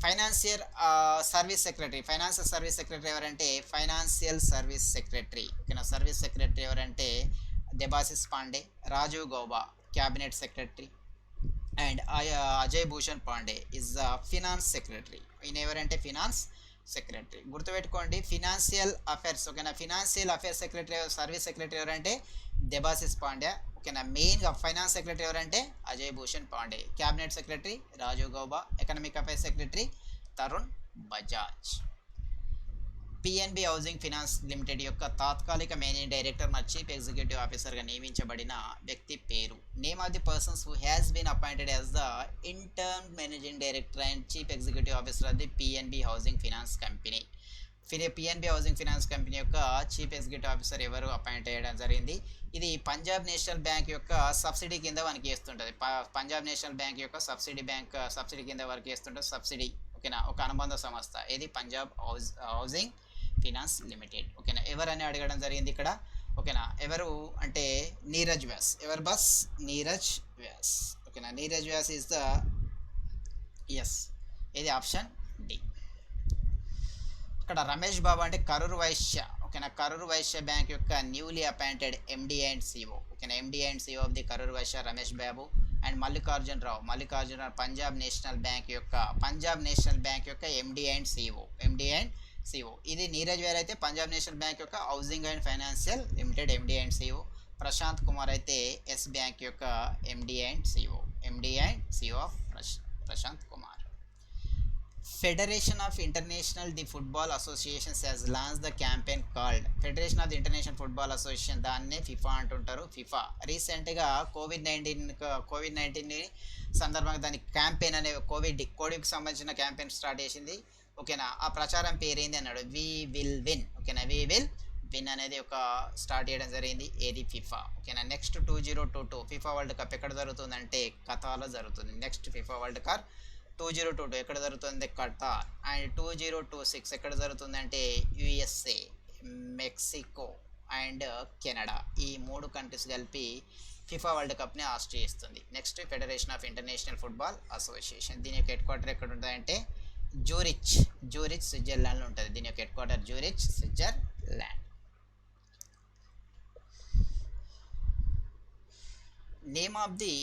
ఫైనాన్షియల్ సర్వీస్ సెక్రటరీ ఎవరంటే ఫైనాన్షియల్ సర్వీస్ సెక్రటరీ. ఓకేనా, సర్వీస్ సెక్రటరీ ఎవరంటే Debasis Pandey. Rajiv Gauba cabinet secretary and Ajay Bhushan Pandey is the finance secretary. ఈయన ఎవరంటే ఫినాన్స్ సెక్రటరీ. గుర్తుపెట్టుకోండి, ఫినాన్షియల్ అఫేర్స్. ఓకేనా, financial affairs secretary service secretary ఎవరంటే దెబాసిస్ పాండే. ఓకేనా, మెయిన్గా ఫైనాన్స్ సెక్రటరీ ఎవరంటే Ajay Bhushan Pandey. Cabinet secretary Rajiv Gauba. Economic affairs secretary Tarun Bajaj. PNB housing finance limited యొక్క తాత్కాలిక మేనేజింగ్ డైరెక్టర్ మరియు చీఫ్ ఎగ్జిక్యూటివ్ ఆఫీసర్గా నియమించబడిన వ్యక్తి పేరు. Name of the persons who has been appointed as the interim managing director and chief executive officer of the PNB housing finance company. PNB housing finance company యొక్క chief executive officer ఎవరు appoint అయ్యడం జరిగింది. ఇది Punjab National Bank యొక్క subsidy కింద మనకి చేస్తుంటుంది. Punjab National Bank యొక్క సబ్సిడీ కింద వర్క్ చేస్తుంటుంది. సబ్సిడీ. ఓకేనా, ఒక అనుబంధ సంస్థ. ఇది పంజాబ్ హౌసింగ్ ఫైనాన్స్ లిమిటెడ్. ఓకేనా, ఎవరని అడగడం జరిగింది ఇక్కడ. ఓకేనా, ఎవరు అంటే నీరజ్ వ్యాస్. ఎవరు బస్? నీరజ్ వ్యాస్. ఓకేనా, Neeraj Vyas is the S. ఇది ఆప్షన్ డి. ఇక్కడ రమేష్ బాబు అంటే కరూర్ వైశ్య. ఓకేనా, కరూర్ వైశ్య బ్యాంక్ యొక్క newly appointed MD and CEO. ఓకేనా, MD and CEO of the Karur Vysya Ramesh Babu. And Mallikarjun Rao Punjab National Bank యొక్క ఎండి అండ్ సిఓ. ఇది నీరజ్ వేర్ అయితే పంజాబ్ నేషనల్ బ్యాంక్ యొక్క housing and financial limited MD and CEO. Prashant Kumar అయితే ఎస్ బ్యాంక్ యొక్క MD and CEO of Prashant Kumar. Federation of International the Football Associations has launch the campaign called. Federation of the International Football Association, దాన్నే FIFA అంటుంటారు. FIFA రీసెంట్గా కోవిడ్-19 సందర్భంగా దాని campaign అనే కోవిడ్కి సంబంధించిన క్యాంపెయిన్ స్టార్ట్ చేసింది. ఓకేనా, ఆ ప్రచారం పేరేంది అన్నాడు. We will win. ఓకేనా, వి విల్ విన్ అనేది ఒక స్టార్ట్ చేయడం జరిగింది. ఏది? ఫిఫా. ఓకేనా, నెక్స్ట్ 2022 ఫిఫా వరల్డ్ కప్ ఎక్కడ జరుగుతుందంటే ఖతార్లో జరుగుతుంది. నెక్స్ట్ ఫిఫా వరల్డ్ కప్ 2022 ఎక్కడ జరుగుతుంది? ఖతార్. అండ్ 2026 ఎక్కడ జరుగుతుందంటే యుఎస్ఏ, మెక్సికో అండ్ కెనడా. ఈ 3 కంట్రీస్ కలిపి ఫిఫా వరల్డ్ కప్ని హాస్ట్ చేస్తుంది. Next federation of international Football association. దీని యొక్క హెడ్ క్వార్టర్ ఎక్కడ ఉంటుందంటే జూరిచ్ స్విట్జర్లాండ్లో ఉంటుంది. దీని యొక్క head quarter Zurich, Switzerland. Name of the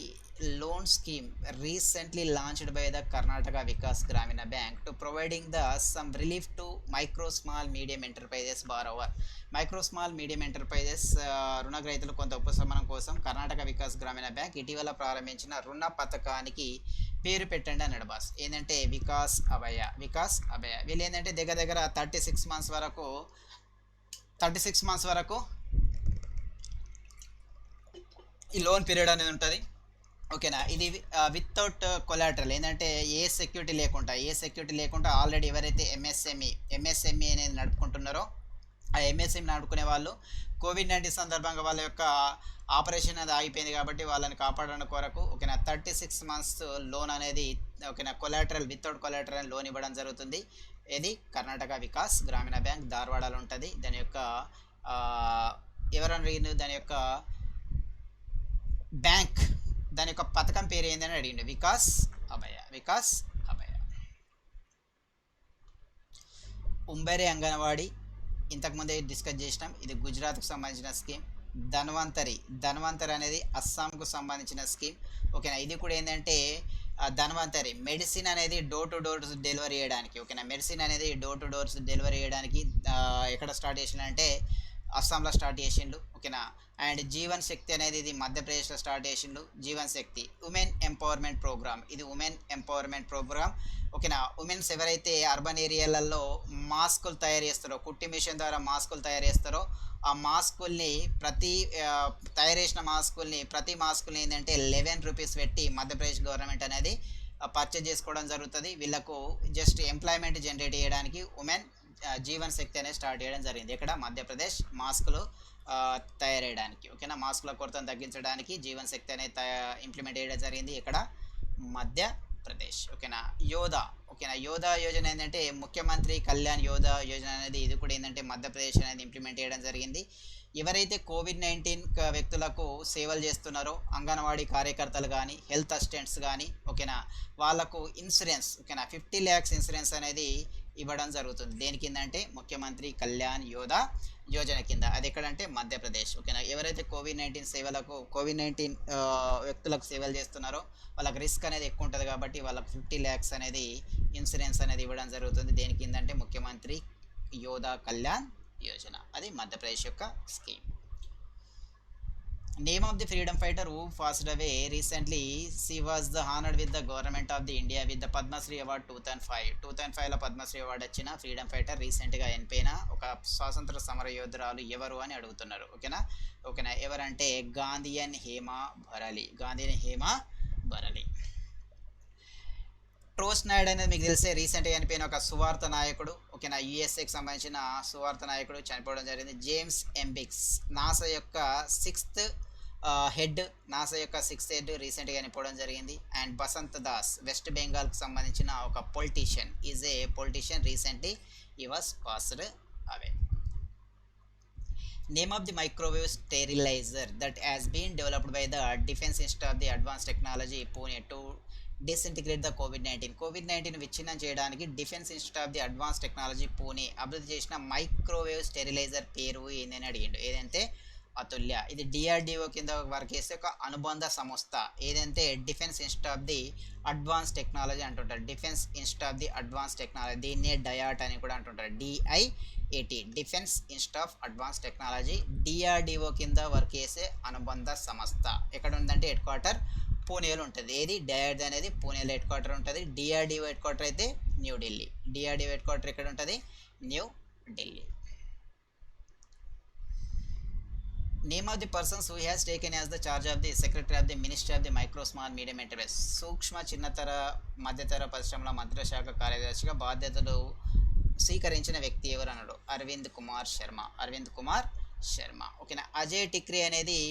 loan scheme recently launched by the Karnataka Vikas Gramina Bank to providing the some relief to micro small medium enterprises borrower. Micro small medium enterprises రుణగ్రహీతలు కొంత ఉపశమనం కోసం కర్ణాటక వికాస్ గ్రామీణ bank ఇటీవల ప్రారంభించిన రుణ పథకానికి పేరు పెట్టండి అన్నాడు బాస్. ఏంటంటే వికాస్ అభయ. వీళ్ళు ఏంటంటే దగ్గర 36 మంత్స్ వరకు ఈ లోన్ పీరియడ్ అనేది ఉంటుంది. ఓకేనా, ఇది వితౌట్ కొలాటరల్. ఏంటంటే ఏ సెక్యూరిటీ లేకుండా ఆల్రెడీ ఎవరైతే ఎంఎస్ఎంఈ అనేది నడుపుకుంటున్నారో ఆ ఎంఎస్ఎంఈ నడుపుకునే వాళ్ళు కోవిడ్-19 సందర్భంగా వాళ్ళ యొక్క ఆపరేషన్ అది ఆగిపోయింది కాబట్టి వాళ్ళని కాపాడడం కొరకు ఓకేనా 36 మంత్స్ లోన్ అనేది ఓకేనా వితౌట్ కొలాటరల్ లోన్ ఇవ్వడం జరుగుతుంది. ఇది కర్ణాటక వికాస్ గ్రామీణ బ్యాంక్ ధార్వాడలో ఉంటుంది. దాని యొక్క ఎవరన్నా దాని యొక్క బ్యాంక్ దాని యొక్క పథకం పేరు ఏందని అడిగిండు. వికాస్ అభయ. ఉంబేరే అంగన్వాడీ ఇంతకుముందే డిస్కస్ చేసినాం. ఇది గుజరాత్కు సంబంధించిన స్కీమ్. ధన్వంతరి అనేది అస్సాంకు సంబంధించిన స్కీమ్. ఓకేనా, ఇది కూడా ఏంటంటే ధన్వంతరి మెడిసిన్ అనేది డోర్ టు డోర్ డెలివరీ చేయడానికి, ఓకేనా, మెడిసిన్ అనేది డోర్ టు డోర్స్ డెలివరీ చేయడానికి ఎక్కడ స్టార్ట్ చేసిండంటే అస్సాంలో స్టార్ట్ చేసిండు, ఓకేనా. అండ్ జీవన్ శక్తి అనేది ఇది మధ్యప్రదేశ్లో స్టార్ట్ చేసిండు. జీవన్ శక్తి ఉమెన్ ఎంపవర్మెంట్ ప్రోగ్రామ్, ఇది ఉమెన్ ఎంపవర్మెంట్ ప్రోగ్రామ్, ఓకేనా. ఉమెన్స్ ఎవరైతే అర్బన్ ఏరియాలలో మాస్కులు తయారు చేస్తారో, కుట్టి మిషన్ ద్వారా మాస్కులు తయారు చేస్తారో, ఆ మాస్కుల్ని తయారు చేసిన ప్రతి మాస్కుల్ని ఏంటంటే 11 రూపీస్ పెట్టి మధ్యప్రదేశ్ గవర్నమెంట్ అనేది పర్చేజ్ చేసుకోవడం జరుగుతుంది. వీళ్ళకు జస్ట్ ఎంప్లాయ్మెంట్ జనరేట్ చేయడానికి ఉమెన్ జీవన్ శక్తి అనేది స్టార్ట్ చేయడం జరిగింది. ఇక్కడ మధ్యప్రదేశ్ మాస్కులు తయారు చేయడానికి, ఓకేనా, మాస్కుల కొరతను తగ్గించడానికి జీవన్ శక్తి అనేది ఇంప్లిమెంట్ చేయడం జరిగింది ఇక్కడ మధ్యప్రదేశ్, ఓకేనా. యోధా, ఓకేనా, యోధా యోజన ఏంటంటే ముఖ్యమంత్రి కళ్యాణ్ యోధా యోజన అనేది ఇది కూడా ఏంటంటే మధ్యప్రదేశ్ అనేది ఇంప్లిమెంట్ చేయడం జరిగింది. ఎవరైతే కోవిడ్-19 వ్యక్తులకు సేవలు చేస్తున్నారో అంగన్వాడీ కార్యకర్తలు కానీ హెల్త్ అసిస్టెంట్స్ కానీ, ఓకేనా, వాళ్ళకు ఇన్సూరెన్స్, ఓకేనా, 50 lakhs ఇన్సూరెన్స్ అనేది ఇవ్వడం జరుగుతుంది. దేని కింద అంటే ముఖ్యమంత్రి కళ్యాణ్ యోధా యోజన కింద. అది ఎక్కడంటే మధ్యప్రదేశ్, ఓకేనా. ఎవరైతే కోవిడ్-19 వ్యక్తులకు సేవలు చేస్తున్నారో వాళ్ళకి రిస్క్ అనేది ఎక్కువ ఉంటుంది కాబట్టి వాళ్ళకి 50 lakhs అనేది ఇన్సూరెన్స్ అనేది ఇవ్వడం జరుగుతుంది. దేని కింద అంటే ముఖ్యమంత్రి యోధా కళ్యాణ్ యోజన, అది మధ్యప్రదేశ్ యొక్క scheme. Name of the freedom fighter who passed away recently, she was the honoured with the government of the India with the Padma Shri award 2005లో పద్మశ్రీ అవార్డు వచ్చిన ఫ్రీడమ్ ఫైటర్ రీసెంట్గా చనిపోయిన ఒక స్వాతంత్ర సమర యోధురాలు ఎవరు అని అడుగుతున్నారు, ఓకేనా. ఎవరంటే గాంధీయన్ హేమా భరలి. ట్రోస్ట్ నాయుడు అనేది మీకు తెలిసే రీసెంట్గా చనిపోయిన ఒక సువార్త నాయకుడు, ఓకేనా, యుఎస్ఏకి సంబంధించిన సువార్త నాయకుడు చనిపోవడం జరిగింది. జేమ్స్ ఎంబిక్స్ నాసా యొక్క సిక్స్త్ హెడ్ రీసెంట్గా చనిపోవడం జరిగింది. అండ్ బసంత్ దాస్ వెస్ట్ బెంగాల్కి సంబంధించిన ఒక పొలిటీషియన్ రీసెంట్లీ ఈ was passed away. Name of the microwave sterilizer that has been developed by the Defense Institute of the Advanced Technology, Pune to disintegrate the COVID-19 విచ్ఛిన్నం చేయడానికి defence institute of the advance technology Pune అభివృద్ధి చేసిన microwave steriliser పేరు ఏందని అడిగిండు. ఏదంటే అతుల్య. ఇది DRDO కింద వర్క్ చేసే ఒక అనుబంధ సంస్థ. ఏదంటే defence institute of the advance technology అంటుంటారు. Defence institute of the advance technology, దీన్నే డయాట్ అని కూడా అంటుంటారు. DIAT, defence institute of advance technology, DRDO కింద వర్క్ చేసే అనుబంధ సంస్థ. ఎక్కడ ఉందంటే హెడ్ క్వార్టర్ పూణేలో ఉంటుంది. ఏది డయాట్ అనేది పూణేలో హెడ్ క్వార్టర్ ఉంటుంది. డిఆర్డిఓ హెడ్ క్వార్టర్ అయితే న్యూఢిల్లీ. డిఆర్డిఓ హెడ్ క్వార్టర్ ఎక్కడ ఉంటుంది? New Delhi. Name of the persons who has taken as the charge of the secretary of the ministry of the micro small medium enterprise, సూక్ష్మ చిన్నతర మధ్యతర పరిశ్రమల మంత్రిత్వ శాఖ కార్యదర్శిగా బాధ్యతలు స్వీకరించిన వ్యక్తి ఎవరు అన్నాడు? అరవింద్ కుమార్ శర్మ, ఓకేనా. అజయ్ టిక్రీ అనేది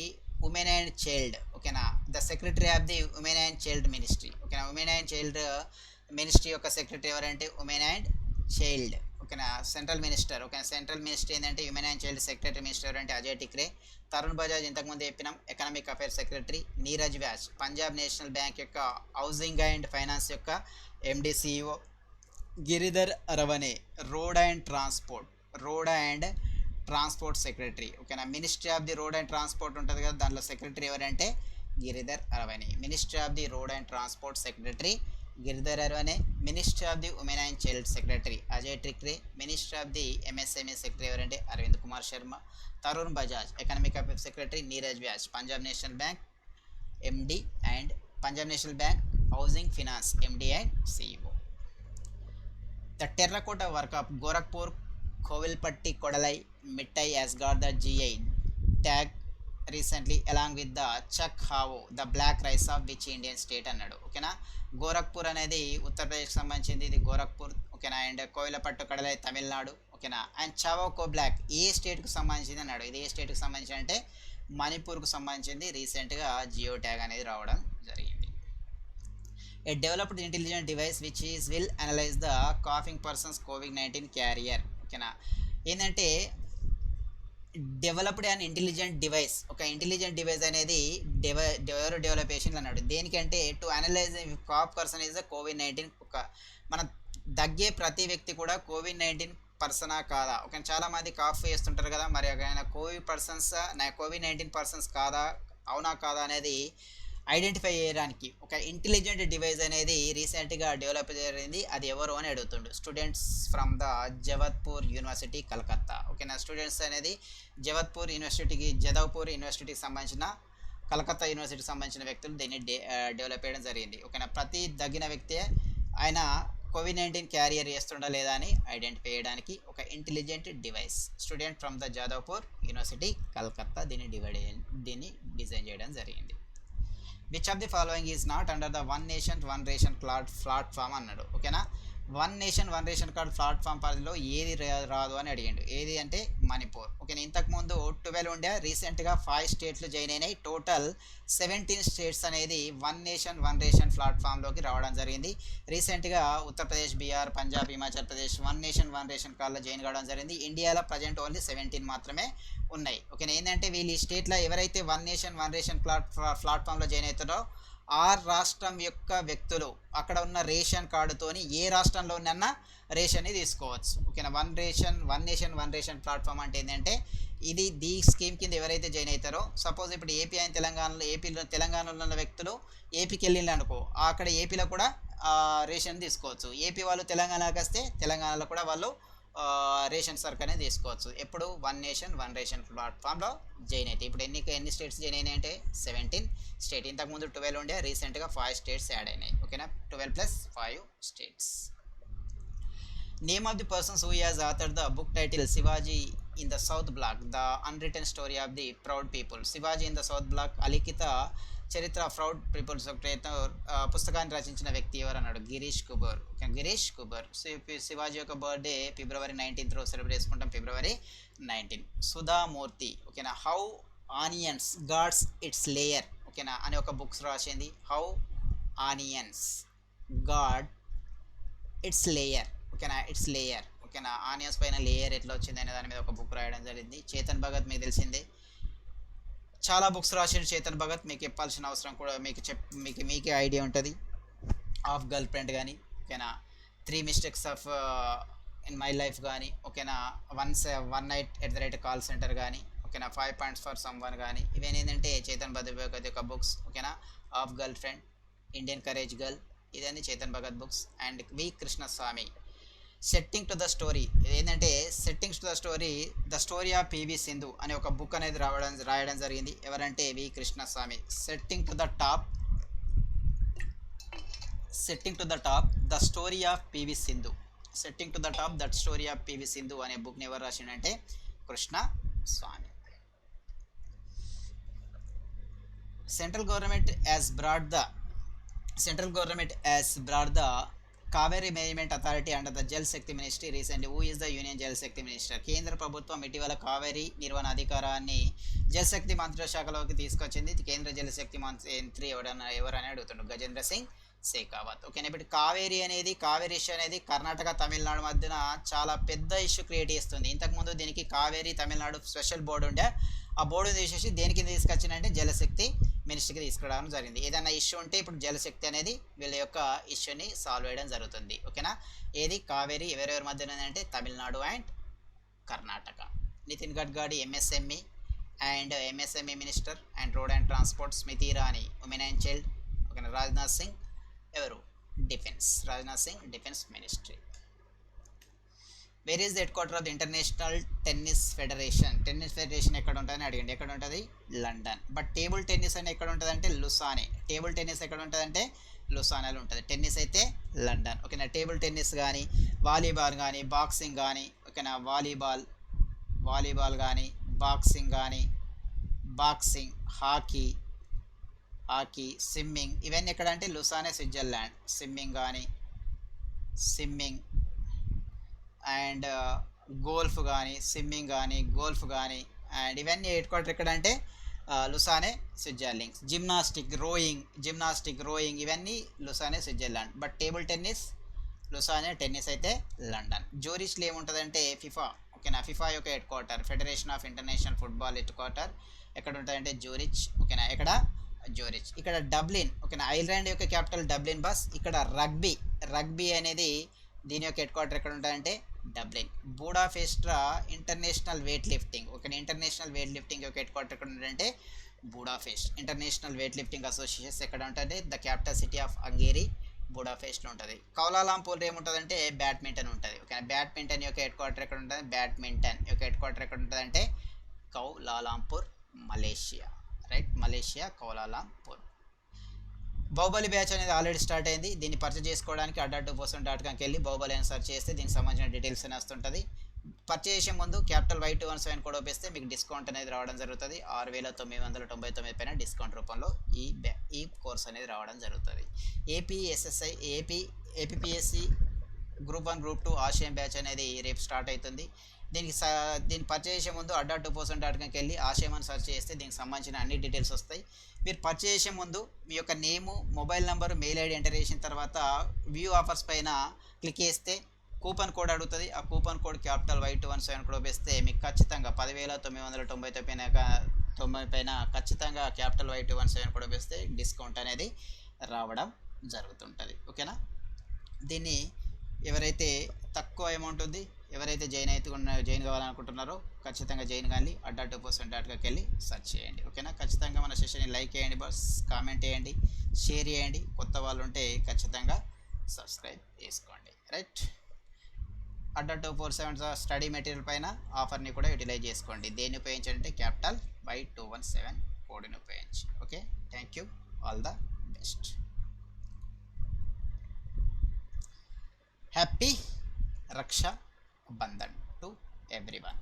ఉమెన్ అండ్ చైల్డ్, ఓకేనా, the secretary of the women and child ministry, ఓకేనా. ఉమెన్ అండ్ చైల్డ్ మినిస్ట్రీ యొక్క సెక్రటరీ ఎవరంటే ఉమెన్ అండ్ చైల్డ్, ఓకేనా. సెంట్రల్ మినిస్టర్, ఓకేనా. సెంట్రల్ మినిస్టర్ ఏంటంటే women and child secretary minister అంటే అజయ్ టిక్రే. తరుణ్ బజాజ్ ఇంతకుముందు చెప్పినాం, economic affairs secretary. Neeraj Vyas Punjab National Bank యొక్క హౌసింగ్ అండ్ ఫైనాన్స్ యొక్క MD CEO. Giridhar Aramane road and transport secretary, ఓకేనా. Ministry of the road and transport ఉంటుంది కదా, దాంట్లో సెక్రటరీ ఎవరంటే Giridhar Aramane. Ministry of the road and transport secretary Giridhar Aramane. Ministry of the women and child secretary Ajay టిక్రే. Ministry of the MSME secretary ఎవరంటే Arvind Kumar Sharma. Tarun Bajaj economic affairs secretary. Neeraj Vyas Punjab National Bank MD and Punjab National Bank housing finance MD and CEO. The terracotta work of Gorakhpur Kovilpatti Kadalai Mittai has got the GI tag recently along with the Chak Hao the black rice of which Indian state అన్నాడు, ఓకేనా. గోరఖ్పూర్ అనేది ఉత్తరప్రదేశ్కి సంబంధించింది, ఇది గోరఖ్పూర్, ఓకేనా. And కోవిలపట్టు కడలై Tamil Nadu, ఓకేనా. And చవోకో black ఏ స్టేట్కి సంబంధించింది అన్నాడు. ఇది ఏ స్టేట్కి సంబంధించి అంటే మణిపూర్కు సంబంధించింది. రీసెంట్గా జియో ట్యాగ్ అనేది రావడం జరిగింది. A developed intelligent device which will analyze the coughing person's COVID-19 carrier, ఓకేనా. ఏంటంటే డెవలప్డ్ అండ్ ఇంటెలిజెంట్ డివైస్, ఒక ఇంటెలిజెంట్ డివైస్ అనేది డెవలప్ చేసింది అన్నాడు. దేనికంటే to analyse cough person is the కోవిడ్-19, ఒక మన దగ్గే ప్రతి వ్యక్తి కూడా కోవిడ్-19 పర్సనా కాదా, ఓకే. చాలామంది కాఫ్ చేస్తుంటారు కదా, మరి ఆయన కోవిడ్-19 పర్సన్స్ కాదా, అవునా కాదా అనేది ఐడెంటిఫై చేయడానికి ఒక ఇంటెలిజెంట్ డివైస్ అనేది రీసెంట్గా డెవలప్ జరిగింది. అది ఎవరు అని అడుగుతుండు. Students from the Jadavpur university Calcutta. ఓకేనా, స్టూడెంట్స్ అనేది జదవ్పూర్ యూనివర్సిటీకి సంబంధించిన కలకత్తా యూనివర్సిటీకి సంబంధించిన వ్యక్తులు దీన్ని డెవలప్ చేయడం జరిగింది. ఓకేనా, ప్రతి దగ్గిన వ్యక్తే ఆయన కోవిడ్-19 క్యారియర్ చేస్తుండా లేదా అని ఐడెంటిఫై చేయడానికి ఒక intelligent device. Student from the Jadavpur university Calcutta దీన్ని డిజైన్ చేయడం జరిగింది. Which of the following is not under the one nation one ration card platform అన్నాడు. ఓకేనా, one nation one ration card platform పరిధిలో ఏది రాదు అని అడిగిండు. ఏది అంటే మణిపూర్. ఓకేనా, ఇంతకుముందు 12 ఉండే, రీసెంట్గా 5 స్టేట్లు జాయిన్ అయినాయి. టోటల్ 17 స్టేట్స్ అనేది వన్ నేషన్ వన్ రేషన్ ప్లాట్ఫామ్లోకి రావడం జరిగింది. రీసెంట్గా Uttar Pradesh, Bihar, Punjab, Himachal Pradesh one nation one ration కార్డులో జాయిన్ కావడం జరిగింది. ఇండియాలో ప్రజెంట్ ఓన్లీ 17 మాత్రమే ఉన్నాయి. ఓకేనా, ఏంటంటే వీళ్ళు ఈ స్టేట్లో ఎవరైతే వన్ నేషన్ వన్ రేషన్ ప్లాట్ఫామ్లో జాయిన్ అవుతారో ఆ రాష్ట్రం యొక్క వ్యక్తులు అక్కడ ఉన్న రేషన్ కార్డుతోని ఏ రాష్ట్రంలోనన్నా రేషన్ని తీసుకోవచ్చు. ఓకేనా, one nation one ration platform అంటే ఏంటంటే ఈ స్కీమ్ కింద ఎవరైతే జాయిన్ అవుతారో, సపోజ్ ఇప్పుడు ఏపీ అండ్ తెలంగాణలో ఉన్న వ్యక్తులు ఏపీకి వెళ్ళిండ్రు అనుకో, అక్కడ ఏపీలో కూడా రేషన్ తీసుకోవచ్చు. ఏపీ వాళ్ళు తెలంగాణకి వస్తే తెలంగాణలో కూడా వాళ్ళు రేషన్ సరుకు అనేది తీసుకోవచ్చు. ఎప్పుడు వన్ నేషన్ వన్ రేషన్ ప్లాట్ఫామ్లో జాయిన్ అయితే. ఇప్పుడు ఎన్ని స్టేట్స్ జాయిన్ అయినాయి అంటే 17 స్టేట్. ఇంతకుముందు 12 ఉండే, రీసెంట్గా 5 స్టేట్స్ యాడ్ అయినాయి. ఓకేనా, 12 + 5 states. Name of the persons who has authored the book title Shivaji in the south block the unwritten story of the proud people. Shivaji in the south block అలిఖిత చరిత్ర proud peoples పుస్తకాన్ని రచించిన వ్యక్తి ఎవరు అన్నాడు. గిరీష్ కుబర్. శివాజీ యొక్క బర్త్డే February 19th రోజు celebrate చేసుకుంటాం, February 19. సుధామూర్తి. ఓకేనా, how onions gods its layer. ఓకేనా అని ఒక బుక్స్ రాసింది. How onions got its layer. ఓకేనా, ఇట్స్ లేయర్. ఓకేనా, ఆనియన్స్ పైన లేయర్ ఎట్లా వచ్చింది అనే దాని మీద ఒక బుక్ రాయడం జరిగింది. చేతన్ భగత్ మీకు తెలిసిందే, చాలా బుక్స్ రాసిన చేతన్ భగత్. మీకు చెప్పాల్సిన అవసరం కూడా మీకే ఐడియా ఉంటుంది. ఆఫ్ గర్ల్ ఫ్రెండ్ కానీ, ఓకేనా, 3 mistakes of in my life కానీ, ఓకేనా, one night at the rate call centre కానీ, ఓకేనా, 5 పాయింట్స్ ఫర్ సమ్ వన్ కానీ, ఇవన్నీ ఏంటంటే చేతన్ భగత్ యొక్క బుక్స్. ఓకేనా, half girlfriend, Indian courage girl, ఇదన్నీ Chetan Bhagat books. And V Krishnaswamy setting to the story. ఏంటంటే settings to the story of PV Sindhu అనే ఒక బుక్ అనేది రాయడం జరిగింది. ఎవరంటే V Krishnaswamy. Setting to the top the story of PV Sindhu. Setting to the top that story of PV Sindhu అనే బుక్ని ఎవరు రాసిండంటే Krishnaswamy. Central government has brought the Cauvery management authority under the Jal Shakti ministry recently. Who is the union Jal Shakti minister. కేంద్ర ప్రభుత్వం ఇటీవల కావేరీ నిర్వహణ అధికారాన్ని జలశక్తి మంత్రిత్వ శాఖలోకి తీసుకొచ్చింది. కేంద్ర జలశక్తి మంత్రి ఎవరని అడుగుతుండ్రు. గజేంద్ర సింగ్ షెకావత్. ఓకేనా, ఇప్పుడు కావేరీ ఇష్యూ అనేది కర్ణాటక తమిళనాడు మధ్యన చాలా పెద్ద ఇష్యూ క్రియేట్ చేస్తుంది. ఇంతకుముందు దీనికి కావేరీ తమిళనాడు స్పెషల్ బోర్డు ఉండే, ఆ బోర్డు తీసేసి దేనికి తీసుకొచ్చిందంటే జలశక్తి మినిస్ట్రీకి తీసుకురావడం జరిగింది. ఏదైనా ఇష్యూ ఉంటే ఇప్పుడు జలశక్తి అనేది వీళ్ళ యొక్క ఇష్యూని సాల్వ్ చేయడం జరుగుతుంది. ఓకేనా, ఏది కావేరీ ఎవరెవరి మధ్యన అంటే Tamil Nadu and Karnataka. Nitin Gadkari MSME minister and road and transport. Smriti Irani women and child. ఓకేనా, Rajnath Singh defence ministry. Where is the head quarter of the international tennis federation ఎక్కడ ఉంటుందని అడిగండి. ఎక్కడ ఉంటుంది? లండన్. బట్ టేబుల్ టెన్నిస్ అని ఎక్కడ ఉంటుంది అంటే లుసానే. టేబుల్ టెన్నిస్ ఎక్కడ ఉంటుంది అంటే లుసానాలో ఉంటుంది. టెన్నిస్ అయితే లండన్. ఓకేనా, టేబుల్ టెన్నిస్ కానీ, వాలీబాల్ కానీ, బాక్సింగ్ కానీ, ఓకేనా, వాలీబాల్ కానీ, బాక్సింగ్, హాకీ, స్విమ్మింగ్, ఇవన్నీ ఎక్కడ అంటే Lausanne, Switzerland. Swimming and golf కానీ అండ్ ఇవన్నీ హెడ్ క్వార్టర్ ఎక్కడ అంటే లుసానే, స్విట్జర్లాండ్. జిమ్నాస్టిక్ రోయింగ్ ఇవన్నీ Lausanne, Switzerland. But table tennis Lausanne, tennis అయితే లండన్. జూరిచ్లో ఏముంటుందంటే ఫిఫా. ఓకేనా, ఫిఫా యొక్క head quarter, federation of international football head quarter ఎక్కడ ఉంటుందంటే జూరిచ్. ఓకేనా, ఇక్కడ జూరిచ్. ఇక్కడ డబ్లిన్. ఓకేనా, ఐర్లాండ్ యొక్క క్యాపిటల్ డబ్లిన్ బస్. ఇక్కడ రగ్బీ అనేది దీని యొక్క హెడ్ క్వార్టర్ ఎక్కడ ఉంటాయంటే Dublin. Budapest international weight lifting. Okay, international weight lifting యొక్క హెడ్ క్వార్టర్ ఎక్కడ ఉంటుందంటే Budapest. International weight lifting associations ఎక్కడ ఉంటుంది? The capital city of Hungary, బుడాఫెస్ట్లో ఉంటుంది. కౌలాలంపూర్ ఏముంటుందంటే బ్యాడ్మింటన్ ఉంటుంది. ఓకే, బ్యాడ్మింటన్ యొక్క హెడ్ క్వార్టర్ ఎక్కడ ఉంటుంది? బ్యాడ్మింటన్ యొక్క హెడ్ క్వార్టర్ ఎక్కడ ఉంటుంది అంటే Kuala Lumpur, Malaysia. Right, Malaysia Kuala Lumpur. Baahubali batch అనేది ఆల్రెడీ స్టార్ట్ అయింది. దీన్ని పర్చేజ్ చేసుకోవడానికి adda2%.comకి వెళ్ళి బాహుబలి అని సెర్చ్ చేస్తే దీనికి సంబంధించిన డీటెయిల్స్ అని వస్తుంటుంది. పర్చేజ్ చేసే ముందు క్యాపిటల్ Y217 కోడ్ ఉపయోగిస్తే మీకు డిస్కౌంట్ అనేది రావడం జరుగుతుంది. 6,999 పైన డిస్కౌంట్ రూపంలో ఈ కోర్స్ అనేది రావడం జరుగుతుంది. APSSI APSC group 1 group 2 Asian batch అనేది రేపు స్టార్ట్ అవుతుంది. దీన్ని పర్చేజ్ చేసే ముందు adda2%.comకి వెళ్ళి ఆసియం అని సెర్చ్ చేస్తే దీనికి సంబంధించిన అన్ని డీటెయిల్స్ వస్తాయి. మీరు పర్చేజ్ చేసే ముందు మీ యొక్క name, mobile number, mail ID enter చేసిన తర్వాత వ్యూ ఆఫర్స్ పైన క్లిక్ చేస్తే కూపన్ కోడ్ అడుగుతుంది. ఆ కూపన్ కోడ్ క్యాపిటల్ Y217 కూడా ఉపయోగిస్తే మీకు ఖచ్చితంగా 10,999 పైన ఖచ్చితంగా క్యాపిటల్ Y217 కూడా ఉపయోగిస్తే డిస్కౌంట్ అనేది రావడం జరుగుతుంటుంది. ఓకేనా? దీన్ని ఎవరైతే తక్కువ అమౌంట్ ఉంది, ఎవరైతే జాయిన్ కావాలనుకుంటున్నారో ఖచ్చితంగా జాయిన్ కానీ adda2%.comకి వెళ్ళి సెర్చ్ చేయండి. ఓకేనా? ఖచ్చితంగా మన సెషన్ని లైక్ చేయండి, బస్ కామెంట్ చేయండి, షేర్ చేయండి. కొత్త వాళ్ళు ఉంటే ఖచ్చితంగా సబ్స్క్రైబ్ చేసుకోండి. రైట్, adda247 స్టడీ మెటీరియల్ పైన ఆఫర్ని కూడా యూటిలైజ్ చేసుకోండి. దేన్ని ఉపయోగించంటే క్యాపిటల్ Y217 కోడ్ని ఉపయోగించి. Okay, thank you, all the best. Happy Raksha Bandhan to everyone.